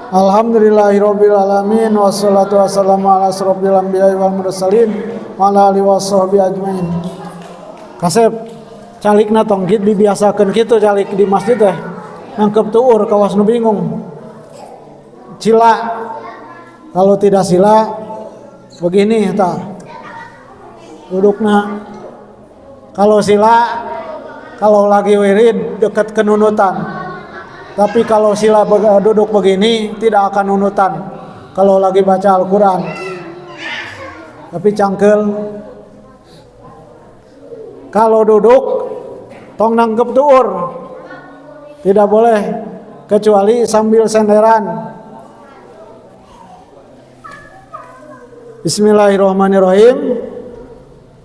Alhamdulillahirabbil alamin wassalatu wassalamu ala asrofil anbiya'i wal mursalin wa ala alihi washabihi ajmain. Kasep calikna tong kitu dibiasakeun kitu calik di masjid teh nangkep tuur kawas nu bingung. Cila kalau tidak sila begini tah. Dudukna kalau sila kalau lagi wirid dekat kenunutan. Tapi kalau sila duduk begini tidak akan nunutan kalau lagi baca Al-Quran. Tapi cangkel kalau duduk tong nangkep tuur tidak boleh kecuali sambil senderan. Bismillahirrahmanirrahim.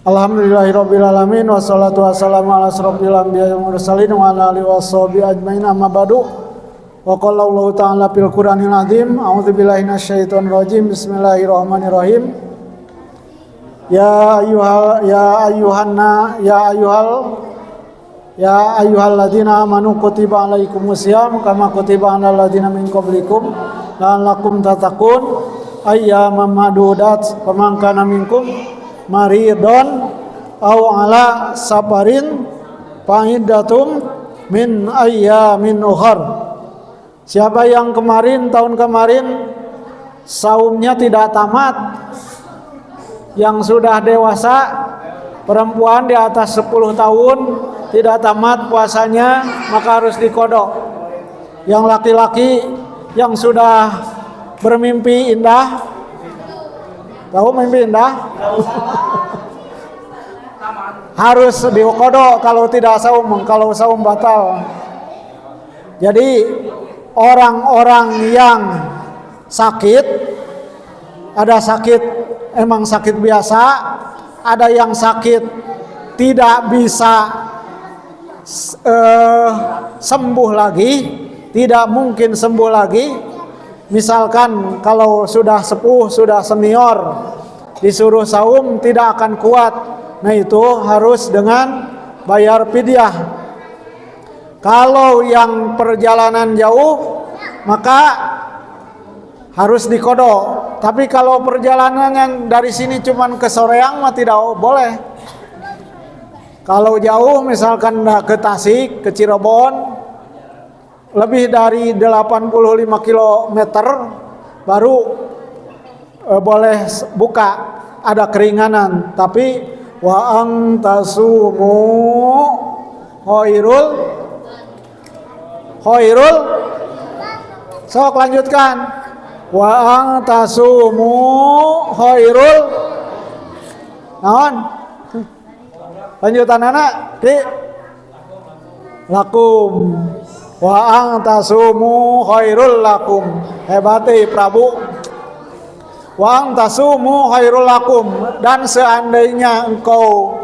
Alhamdulillahirabbil alamin wassalatu wassalamu ala asrofil anbiya'i wal mursalin wa ala alihi washabihi ajmain amma ba'du. Wa qala Allah ta'ala fil Qur'anil azim a'udzubillahi minasyaitonir rajim bismillahirrahmanirrahim. Ya ayyuhalladzina amanu kutiba alaikumusiyam kama kutiba alal ladzina min qablikum la'allakum tattaqun ayyaman ma'dudat faman kana minkum maridon aw ala safarin fa'iddatum min ayyamin ukhar. Siapa yang tahun kemarin saumnya tidak tamat, yang sudah dewasa, perempuan di atas 10 tahun tidak tamat puasanya, maka harus dikodok. Yang laki-laki yang sudah bermimpi indah, tahu mimpi indah? Harus dikodok kalau tidak saum, kalau saum batal. Jadi orang-orang yang sakit, ada sakit emang sakit biasa, ada yang sakit tidak bisa sembuh lagi, tidak mungkin sembuh lagi. Misalkan kalau sudah sepuh, sudah senior, disuruh saum tidak akan kuat. Nah itu harus dengan bayar fidyah. Kalau yang perjalanan jauh maka harus dikodok. Tapi kalau perjalanan yang dari sini cuman ke Soreang mah tidak boleh. Kalau jauh misalkan ke Tasik, ke Cirebon lebih dari 85 km baru boleh buka, ada keringanan. Tapi wa antasumu khairul sok lanjutkan wa antasumu khairul naon lanjutan anak di lakum wa antasumu khairul lakum. Hebat Prabu. Wa antasumu khairul lakum, dan seandainya engkau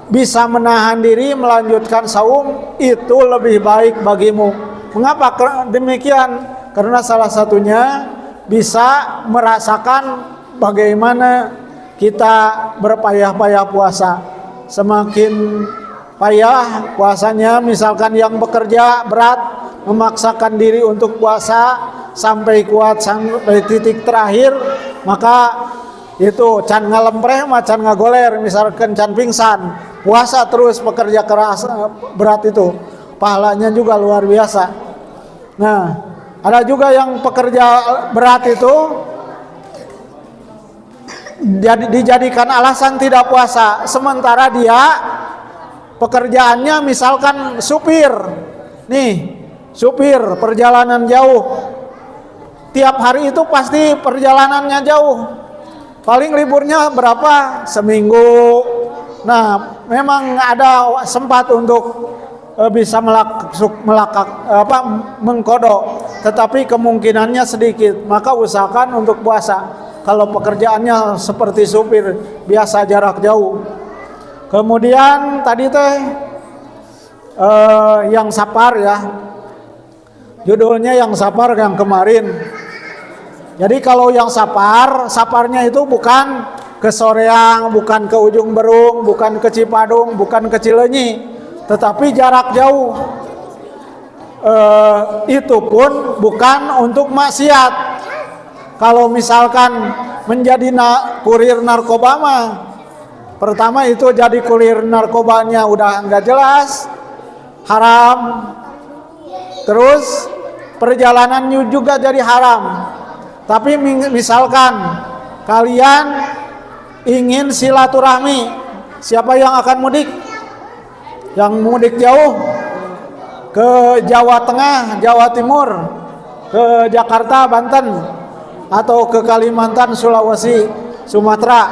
bisa menahan diri melanjutkan saum itu lebih baik bagimu. Mengapa demikian? Karena salah satunya bisa merasakan bagaimana kita berpayah-payah puasa. Semakin payah puasanya, misalkan yang bekerja berat memaksakan diri untuk puasa sampai kuat sampai titik terakhir, maka itu can ngalempreh macan ngagoler, misalkan can pingsan, puasa terus bekerja keras berat itu pahalanya juga luar biasa. Nah ada juga yang pekerja berat itu dijadikan alasan tidak puasa, sementara dia pekerjaannya misalkan supir nih, supir perjalanan jauh, tiap hari itu pasti perjalanannya jauh. Paling liburnya berapa? Seminggu. Nah, memang ada sempat untuk bisa mengkodok, tetapi kemungkinannya sedikit. Maka usahakan untuk puasa. Kalau pekerjaannya seperti supir, biasa jarak jauh. Kemudian tadi teh yang sapar ya. Judulnya yang sapar yang kemarin. Jadi kalau yang saparnya itu bukan ke Soreang, bukan ke Ujung Berung, bukan ke Cipadung, bukan ke Cileunyi, tetapi jarak jauh. itu pun bukan untuk maksiat. Kalau misalkan menjadi kurir narkoba mah, pertama itu jadi kurir narkobanya udah nggak jelas, haram. Terus perjalanannya juga jadi haram. Tapi misalkan kalian ingin silaturahmi, siapa yang akan mudik? Yang mudik jauh ke Jawa Tengah, Jawa Timur, ke Jakarta, Banten, atau ke Kalimantan, Sulawesi, Sumatera.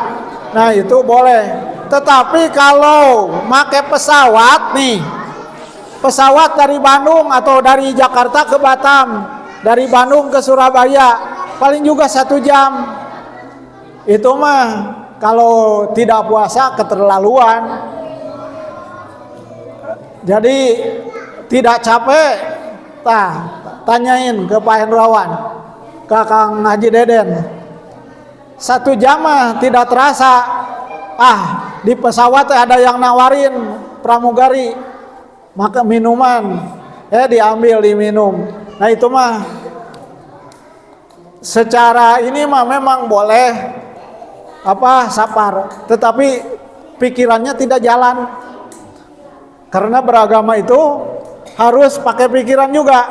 Nah itu boleh. Tetapi kalau pakai pesawat nih, pesawat dari Bandung atau dari Jakarta ke Batam, dari Bandung ke Surabaya, paling juga 1 jam. Itu mah kalau tidak puasa keterlaluan. Jadi tidak capek, tanyain ke Pak Hendrawan, ke Kang Haji Deden. 1 jam mah tidak terasa. Di pesawat ada yang nawarin pramugari, maka minuman, diambil diminum. Nah itu mah secara ini mah memang boleh sapar, tetapi pikirannya tidak jalan. Karena beragama itu harus pakai pikiran juga.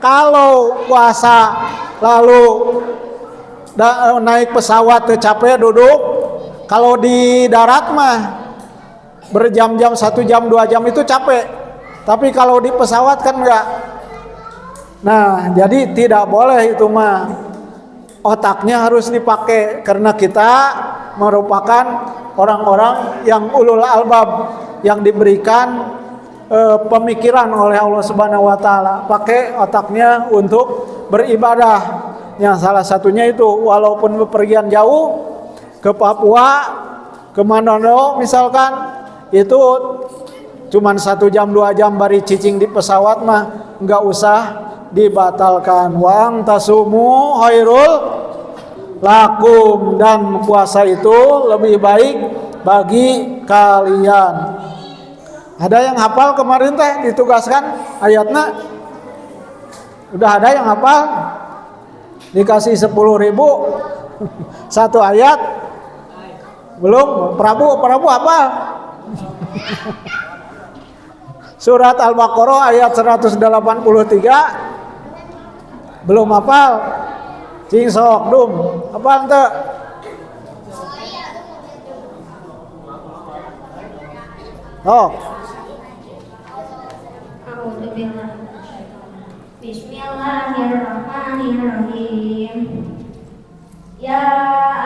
Kalau puasa lalu naik pesawat capek duduk, kalau di darat mah berjam-jam, 1 jam 2 jam itu capek. Tapi kalau di pesawat kan enggak. Nah jadi tidak boleh itu mah. Otaknya harus dipakai karena kita merupakan orang-orang yang ulul albab, yang diberikan pemikiran oleh Allah Subhanahu wa taala. Pakai otaknya untuk beribadah. Yang salah satunya itu walaupun bepergian jauh ke Papua, ke Manado misalkan, itu cuman 1 jam 2 jam bari cicing di pesawat mah enggak usah dibatalkan. Wa antasumu khairul lakum, dan puasa itu lebih baik bagi kalian. Ada yang hafal kemarin teh ditugaskan ayatnya? Udah ada yang hafal? Dikasih 10.000 satu ayat? Belum? Prabu hafal? Surat Al-Baqarah ayat 183 belum hafal? Cing sok dum, hafal teu? Oh. Bismillahirrahmanirrahim. Ya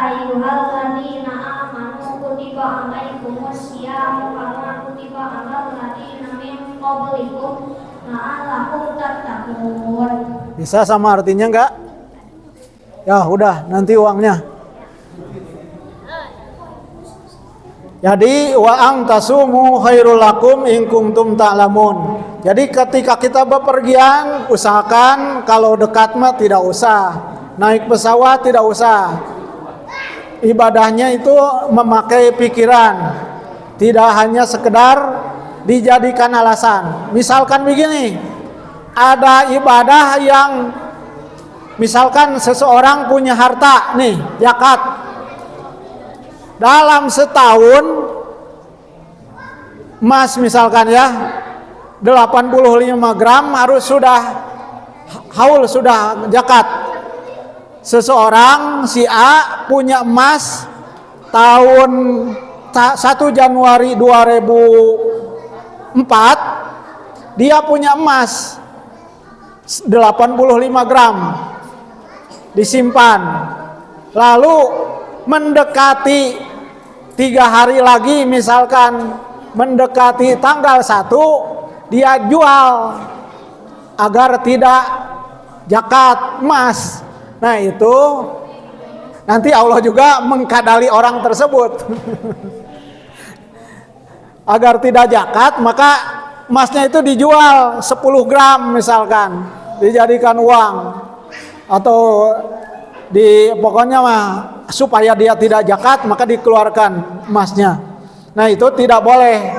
ayyuhalladzina amanu kutiba alaikumus syamu kama kutiba alal ladzina min qablikum la'allakum tattaqun. Bisa sama artinya enggak? Ya udah, nanti uangnya. Jadi wa antasumu khairul lakum in kuntum ta'lamun. Jadi ketika kita bepergian, usahakan kalau dekat mah tidak usah. Naik pesawat tidak usah. Ibadahnya itu memakai pikiran. Tidak hanya sekedar dijadikan alasan. Misalkan begini, ada ibadah yang misalkan seseorang punya harta nih, zakat. Dalam setahun emas misalkan ya 85 gram harus sudah haul, sudah zakat. Seseorang si A punya emas tahun 1 Januari 2004, dia punya emas 85 gram disimpan. Lalu mendekati 3 hari lagi, misalkan mendekati tanggal 1, dia jual agar tidak zakat emas. Nah itu nanti Allah juga mengkadali orang tersebut. Agar tidak zakat, maka emasnya itu dijual 10 gram misalkan, dijadikan uang, atau pokoknya mah supaya dia tidak zakat maka dikeluarkan emasnya. Nah itu tidak boleh.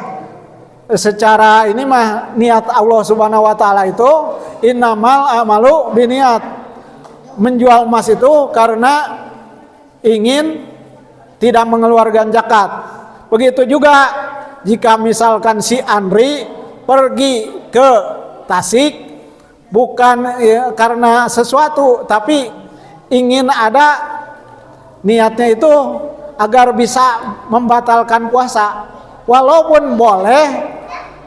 secara ini mah niat Allah Subhanahu wa taala itu innamal amalu biniat. Menjual emas itu karena ingin tidak mengeluarkan zakat. Begitu juga jika misalkan si Andri pergi ke Tasik bukan ya, karena sesuatu, tapi ingin ada niatnya itu agar bisa membatalkan puasa. Walaupun boleh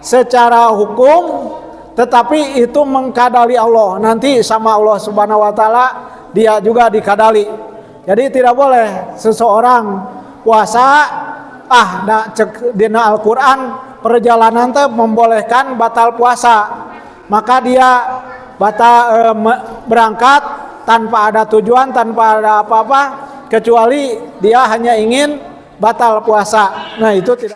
secara hukum, tetapi itu mengkadali Allah. Nanti sama Allah Subhanahu wa taala dia juga dikadali. Jadi tidak boleh seseorang puasa cek dina Al-Qur'an perjalanan teh membolehkan batal puasa. Maka dia berangkat tanpa ada tujuan, tanpa ada apa-apa kecuali dia hanya ingin batal puasa. Nah, itu tidak